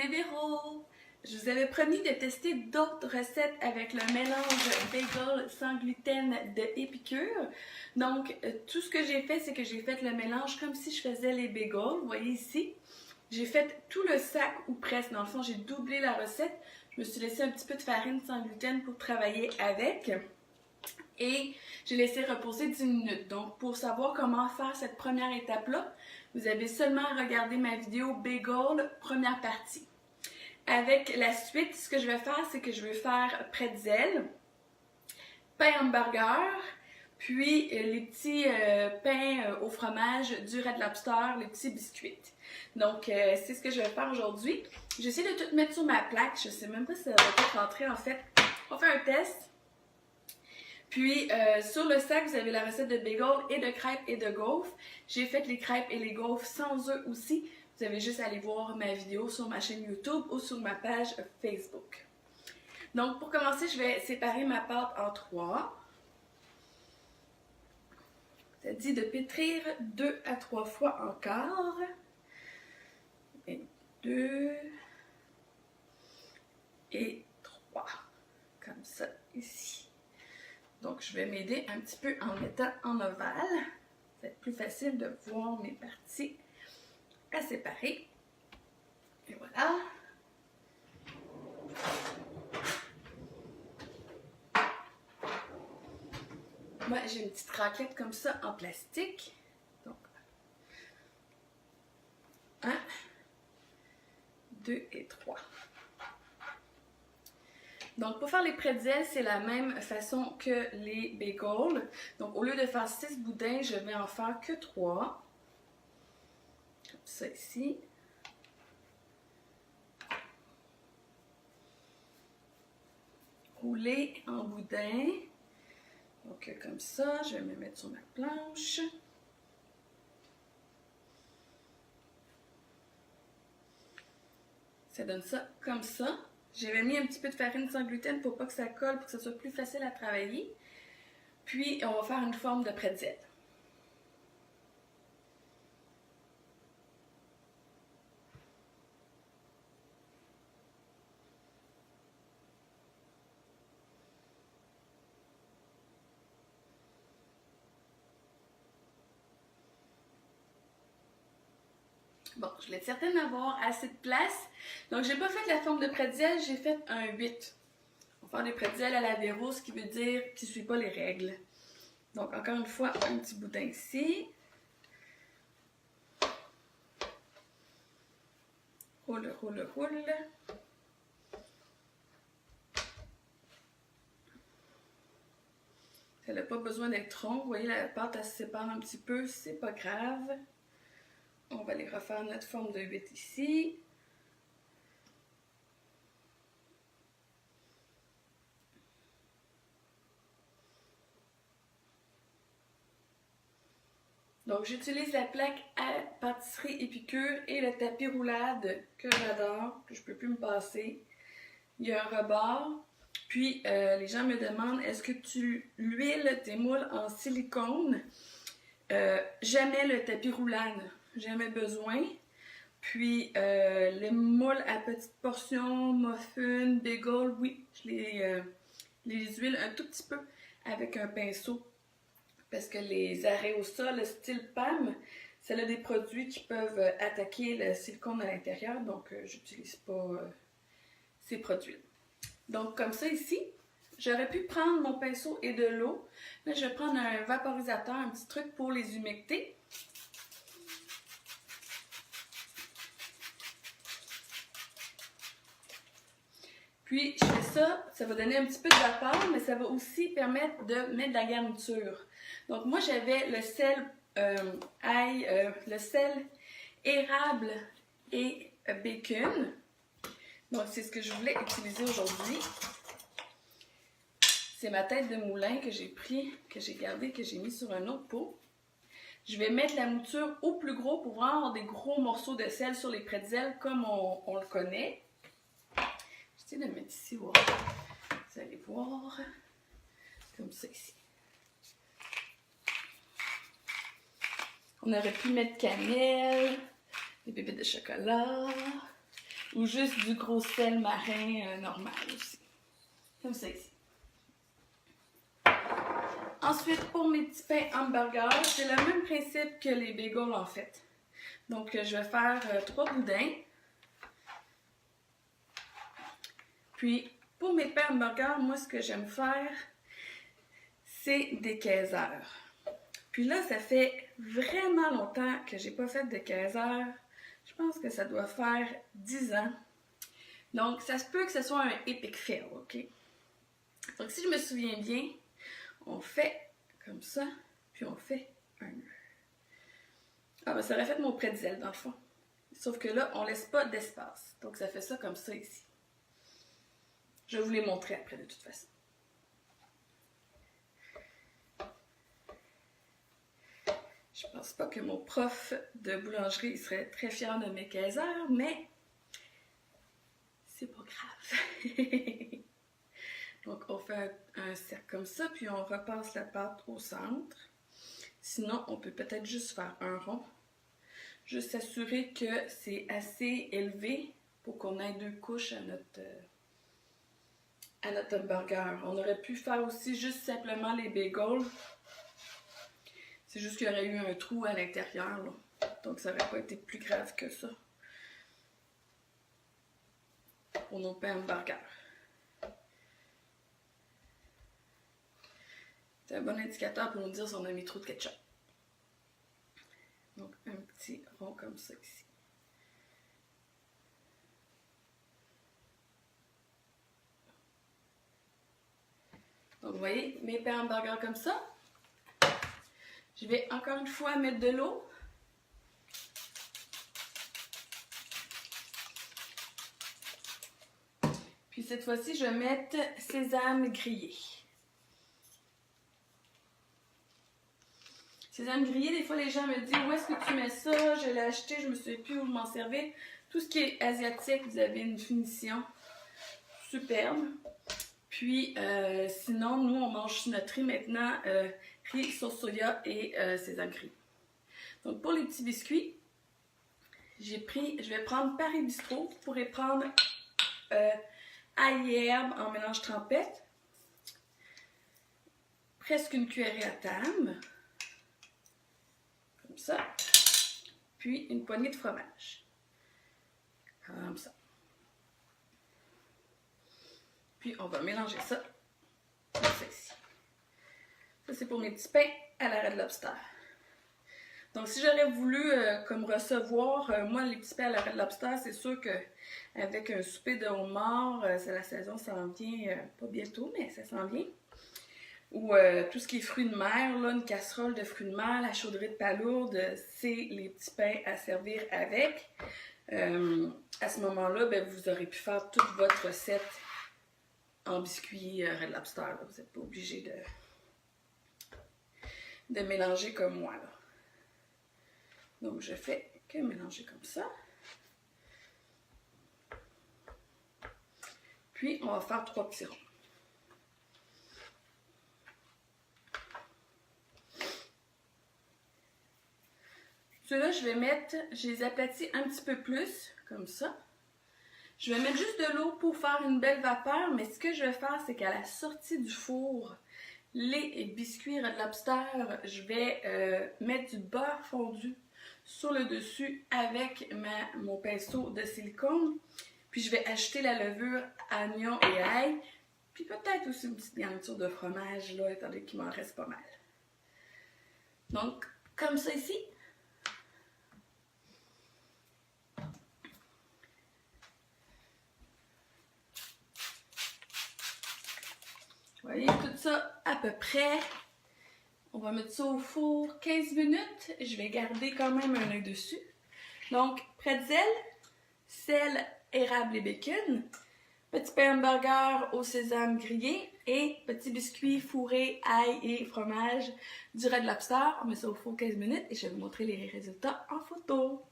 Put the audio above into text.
c'est Véro! Je vous avais promis de tester d'autres recettes avec le mélange bagel sans gluten de Épicure. Donc, tout ce que j'ai fait, c'est que j'ai fait le mélange comme si je faisais les bagels. Vous voyez ici, j'ai fait tout le sac ou presque. Dans le fond, j'ai doublé la recette. Je me suis laissé un petit peu de farine sans gluten pour travailler avec. Et j'ai laissé reposer 10 minutes. Donc, pour savoir comment faire cette première étape-là, vous avez seulement à regarder ma vidéo bagel, première partie. Avec la suite, ce que je vais faire, c'est que je vais faire pretzel, pain hamburger, puis les petits pains au fromage du Red Lobster, les petits biscuits. Donc, c'est ce que je vais faire aujourd'hui. J'essaie de tout mettre sur ma plaque. Je ne sais même pas si ça va être rentré en fait. On va faire un test. Puis, sur le sac, vous avez la recette de bagel et de crêpes et de gaufres. J'ai fait les crêpes et les gaufres sans œufs aussi. Vous avez juste à aller voir ma vidéo sur ma chaîne YouTube ou sur ma page Facebook. Donc, pour commencer, je vais séparer ma pâte en 3. Ça dit de pétrir 2 à 3 fois encore. Et 2 et 3. Comme ça, ici. Donc, je vais m'aider un petit peu en mettant en ovale. Ça va être plus facile de voir mes parties à séparer. Et voilà. Moi, j'ai une petite raclette comme ça en plastique. Donc, 1, 2 et 3. Donc, pour faire les pretzels, c'est la même façon que les bagels. Donc, au lieu de faire 6 boudins, je vais en faire que 3. Comme ça ici. Rouler en boudin. Donc, comme ça, je vais me mettre sur ma planche. Ça donne ça comme ça. J'avais mis un petit peu de farine sans gluten pour pas que ça colle, pour que ça soit plus facile à travailler. Puis, on va faire une forme de pretzel. Bon, je voulais être certaine d'avoir assez de place. Donc, j'ai pas fait la forme de pretzel, j'ai fait un 8. On va faire des pretzels à la Véro, ce qui veut dire qu'il ne suit pas les règles. Donc, encore une fois, un petit boudin ici. Roule, roule, roule. Elle n'a pas besoin d'être rond. Vous voyez, la pâte, elle se sépare un petit peu, c'est pas grave. On va aller refaire notre forme de 8 ici. Donc, j'utilise la plaque à pâtisserie Épicure et le tapis roulade que j'adore, que je ne peux plus me passer. Il y a un rebord. Puis, les gens me demandent, est-ce que tu huiles tes moules en silicone? Jamais le tapis roulade, jamais besoin. Puis, les moules à petites portions, muffins, bagels, oui, je les huile un tout petit peu avec un pinceau. Parce que les arrêts au sol, style PAM, ça a des produits qui peuvent attaquer le silicone à l'intérieur. Donc, j'utilise pas ces produits. Donc, comme ça ici, j'aurais pu prendre mon pinceau et de l'eau. Là, je vais prendre un vaporisateur, un petit truc pour les humecter. Puis, je fais ça, ça va donner un petit peu de vapeur, mais ça va aussi permettre de mettre de la garniture. Donc, moi, j'avais le sel le sel érable et bacon. Donc, c'est ce que je voulais utiliser aujourd'hui. C'est ma tête de moulin que j'ai pris, que j'ai gardée, que j'ai mis sur un autre pot. Je vais mettre la mouture au plus gros pour vraiment avoir des gros morceaux de sel sur les pretzels comme on le connaît. J'essaie de le mettre ici, voilà. Vous allez voir. Comme ça ici. On aurait pu mettre cannelle, des pépites de chocolat, ou juste du gros sel marin normal aussi. Comme ça ici. Ensuite, pour mes petits pains hamburgers, c'est le même principe que les bagels en fait. Donc, je vais faire 3 boudins. Puis, pour mes pains hamburgers, moi, ce que j'aime faire, c'est des Kaisers. Puis là, ça fait vraiment longtemps que j'ai pas fait de Kaisers. Je pense que ça doit faire 10 ans. Donc, ça se peut que ce soit un epic fail, ok? Donc, si je me souviens bien, on fait comme ça, puis on fait un nœud. Ah, ben ça aurait fait mon pretzel dans le fond. Sauf que là, on laisse pas d'espace. Donc, ça fait ça comme ça ici. Je vais vous les montrer après de toute façon. Je pense pas que mon prof de boulangerie serait très fier de mes Kaisers, mais c'est pas grave. Donc, on fait un cercle comme ça, puis on repasse la pâte au centre. Sinon, on peut peut-être juste faire un rond. Juste s'assurer que c'est assez élevé pour qu'on ait 2 couches à notre hamburger. On aurait pu faire aussi juste simplement les bagels. C'est juste qu'il y aurait eu un trou à l'intérieur. Donc, ça n'aurait pas été plus grave que ça. Pour nos pains hamburgers. C'est un bon indicateur pour nous dire si on a mis trop de ketchup. Donc, un petit rond comme ça ici. Donc, vous voyez, mes pains hamburgers comme ça. Je vais encore une fois mettre de l'eau. Puis cette fois-ci, je vais mettre sésame grillé. Sésame grillé, des fois les gens me disent où est-ce que tu mets ça? Je l'ai acheté, je me souviens plus où m'en servir. Tout ce qui est asiatique, vous avez une finition superbe. Puis sinon, nous on mange notre riz maintenant, riz sauce soya et sésame grillé. Donc pour les petits biscuits, je vais prendre Paris Bistrot. Vous pourrez prendre ail et herbe en mélange trempette. Presque une cuillerée à table. Comme ça. Puis une poignée de fromage. Comme ça. Puis on va mélanger ça. Comme ça ici. Ça c'est pour mes petits pains à la Red Lobster. Donc, si j'aurais voulu comme recevoir, moi, les petits pains à la Red Lobster, c'est sûr qu'avec un souper de homard, c'est la saison, ça en vient, pas bientôt, mais ça s'en vient. Ou tout ce qui est fruits de mer, là, une casserole de fruits de mer, la chaudrée de palourde, c'est les petits pains à servir avec. À ce moment-là, ben, vous aurez pu faire toute votre recette en biscuits Red Lobster. Là. Vous n'êtes pas obligé de mélanger comme moi, là. Donc, je fais que mélanger comme ça. Puis, on va faire 3 petits ronds. Ceux-là, je les aplatis un petit peu plus, comme ça. Je vais mettre juste de l'eau pour faire une belle vapeur, mais ce que je vais faire, c'est qu'à la sortie du four, les biscuits Red Lobster, je vais mettre du beurre fondu sur le dessus avec mon pinceau de silicone. Puis je vais ajouter la levure oignon et ail. Puis peut-être aussi une petite garniture de fromage, là, étant donné qu'il m'en reste pas mal. Donc, comme ça ici. Vous voyez, tout ça à peu près. On va mettre ça au four 15 minutes. Je vais garder quand même un œil dessus. Donc, pretzel, sel, érable et bacon. Petit pain hamburger au sésame grillé. Et petit biscuit fourré, ail et fromage du Red Lobster. On met ça au four 15 minutes et je vais vous montrer les résultats en photo.